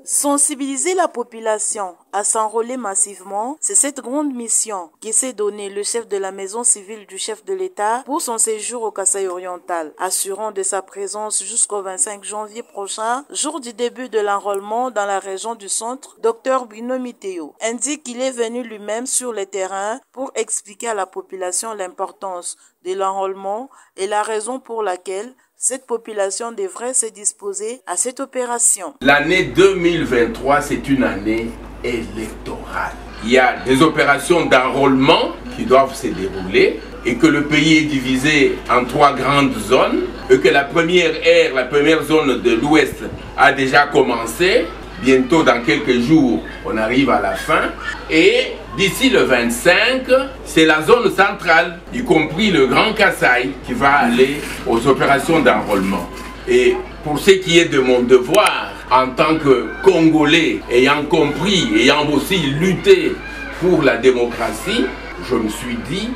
Sensibiliser la population à s'enrôler massivement, c'est cette grande mission qui s'est donnée le chef de la maison civile du chef de l'État pour son séjour au Kasaï oriental, assurant de sa présence jusqu'au 25 janvier prochain, jour du début de l'enrôlement dans la région du centre. Dr Bruno Miteo indique qu'il est venu lui-même sur le terrain pour expliquer à la population l'importance de l'enrôlement et la raison pour laquelle cette population devrait se disposer à cette opération. L'année 2023, c'est une année électorale. Il y a des opérations d'enrôlement qui doivent se dérouler et que le pays est divisé en 3 grandes zones et que la première zone de l'Ouest a déjà commencé. Bientôt, dans quelques jours, on arrive à la fin. Et d'ici le 25, c'est la zone centrale, y compris le Grand Kasaï, qui va aller aux opérations d'enrôlement. Et pour ce qui est de mon devoir, en tant que Congolais, ayant compris, ayant aussi lutté pour la démocratie, je me suis dit,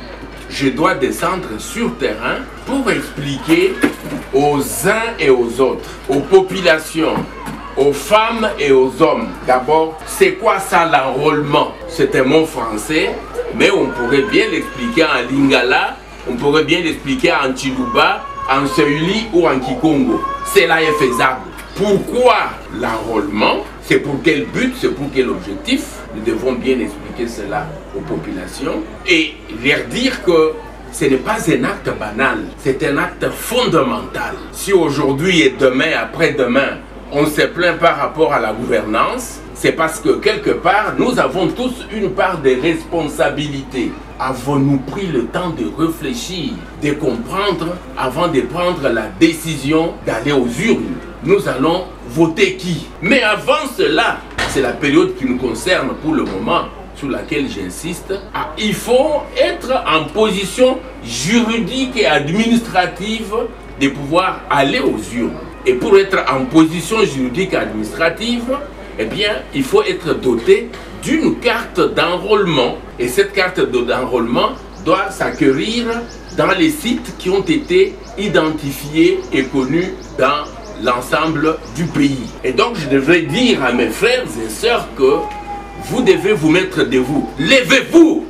je dois descendre sur terrain pour expliquer aux uns et aux autres, aux populations, aux femmes et aux hommes. D'abord, c'est quoi ça l'enrôlement? C'est un mot français, mais on pourrait bien l'expliquer en lingala, on pourrait bien l'expliquer en chiluba, en seuli ou en kikongo. Cela est faisable. Pourquoi l'enrôlement? C'est pour quel but? C'est pour quel objectif? Nous devons bien expliquer cela aux populations et leur dire que ce n'est pas un acte banal, c'est un acte fondamental. Si aujourd'hui et demain, après-demain, on se plaint par rapport à la gouvernance, c'est parce que quelque part, nous avons tous une part de responsabilité. Avons-nous pris le temps de réfléchir, de comprendre avant de prendre la décision d'aller aux urnes? Nous allons voter qui? Mais avant cela, c'est la période qui nous concerne pour le moment, sur laquelle j'insiste, il faut être en position juridique et administrative de pouvoir aller aux urnes. Et pour être en position juridique et administrative, eh bien, il faut être doté d'une carte d'enrôlement. Et cette carte d'enrôlement doit s'acquérir dans les sites qui ont été identifiés et connus dans l'ensemble du pays. Et donc, je devrais dire à mes frères et sœurs que vous devez vous mettre debout. Levez-vous,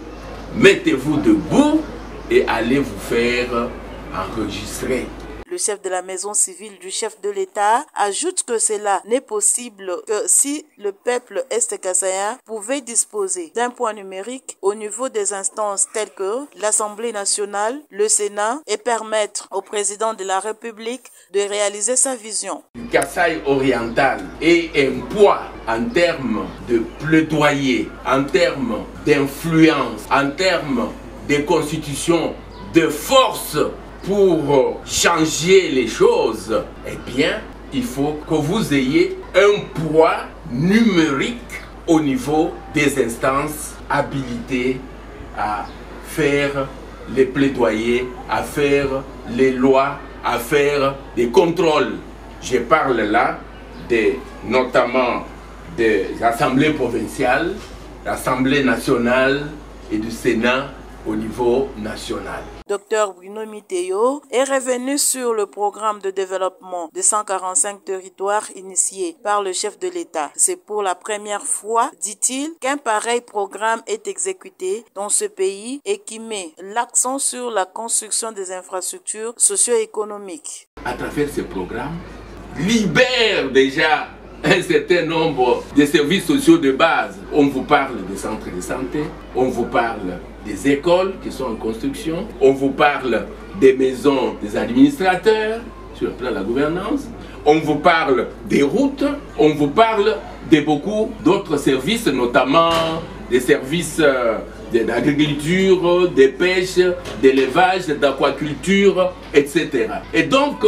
mettez-vous debout et allez vous faire enregistrer. Le chef de la maison civile du chef de l'État ajoute que cela n'est possible que si le peuple est-kassaïen pouvait disposer d'un point numérique au niveau des instances telles que l'Assemblée nationale, le Sénat et permettre au président de la République de réaliser sa vision. Le Kasaï oriental est un poids en termes de plaidoyer, en termes d'influence, en termes de constitution, de force. Pour changer les choses, eh bien, il faut que vous ayez un poids numérique au niveau des instances habilitées à faire les plaidoyers, à faire les lois, à faire des contrôles. Je parle là notamment des assemblées provinciales, l'Assemblée nationale et du Sénat au niveau national. Dr Bruno Miteo est revenu sur le programme de développement de 145 territoires initié par le chef de l'État. C'est pour la première fois, dit-il, qu'un pareil programme est exécuté dans ce pays et qui met l'accent sur la construction des infrastructures socio-économiques. À travers ce programme, libère déjà un certain nombre de services sociaux de base. On vous parle des centres de santé, on vous parle des écoles qui sont en construction, on vous parle des maisons des administrateurs sur le plan de la gouvernance, on vous parle des routes, on vous parle de beaucoup d'autres services, notamment des services d'agriculture, de pêche, d'élevage, d'aquaculture, etc. Et donc,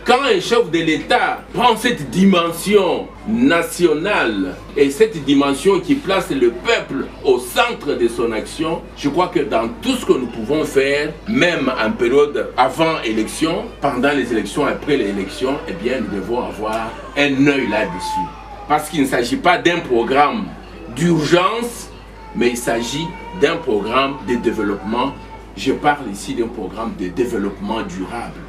quand un chef de l'État prend cette dimension nationale et cette dimension qui place le peuple au centre de son action, je crois que dans tout ce que nous pouvons faire, même en période avant élection, pendant les élections, après les élections, eh bien, nous devons avoir un œil là-dessus. Parce qu'il ne s'agit pas d'un programme d'urgence, mais il s'agit d'un programme de développement. Je parle ici d'un programme de développement durable.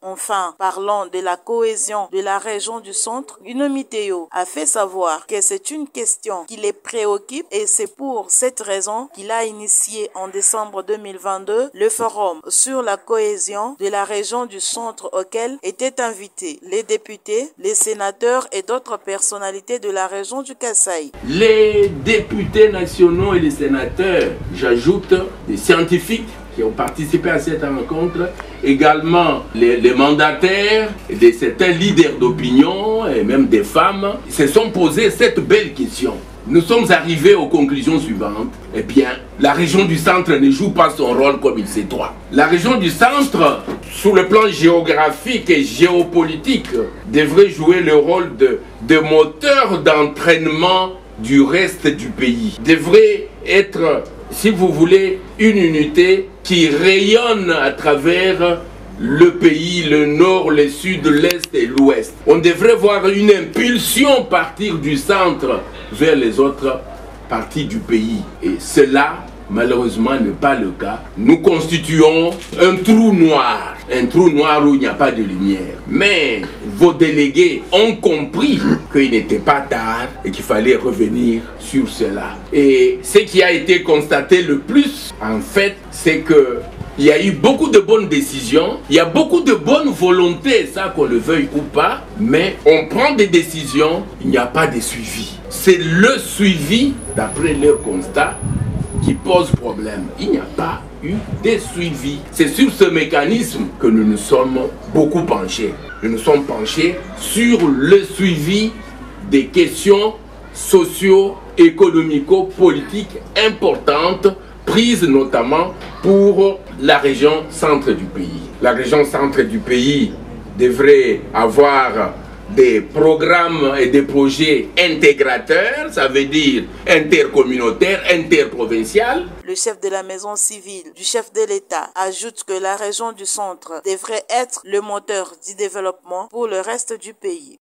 Enfin, parlant de la cohésion de la région du centre, Guinomi Théo a fait savoir que c'est une question qui les préoccupe et c'est pour cette raison qu'il a initié en décembre 2022 le forum sur la cohésion de la région du centre auquel étaient invités les députés, les sénateurs et d'autres personnalités de la région du Kasaï. Les députés nationaux et les sénateurs, j'ajoute des scientifiques qui ont participé à cette rencontre, également les mandataires et certains leaders d'opinion et même des femmes se sont posés cette belle question. Nous sommes arrivés aux conclusions suivantes. Eh bien, la région du centre ne joue pas son rôle comme il se doit. La région du centre, sous le plan géographique et géopolitique, devrait jouer le rôle de moteur d'entraînement du reste du pays. Devrait être, si vous voulez, une unité qui rayonne à travers le pays, le nord, le sud, l'est et l'ouest. On devrait voir une impulsion partir du centre vers les autres parties du pays. Et cela, malheureusement, n'est pas le cas. Nous constituons un trou noir où il n'y a pas de lumière. Mais vos délégués ont compris qu'il n'était pas tard et qu'il fallait revenir sur cela. Et ce qui a été constaté le plus, en fait, c'est que il y a eu beaucoup de bonnes décisions, il y a beaucoup de bonne volonté, ça qu'on le veuille ou pas, mais on prend des décisions, il n'y a pas de suivi. C'est le suivi, d'après leur constat, qui pose problème. Il n'y a pas eu de suivi. C'est sur ce mécanisme que nous nous sommes beaucoup penchés. Nous nous sommes penchés sur le suivi des questions socio-économico-politiques importantes, prises notamment pour la région centre du pays. La région centre du pays devrait avoir des programmes et des projets intégrateurs, ça veut dire intercommunautaires, interprovinciales. Le chef de la maison civile du chef de l'État ajoute que la région du centre devrait être le moteur du développement pour le reste du pays.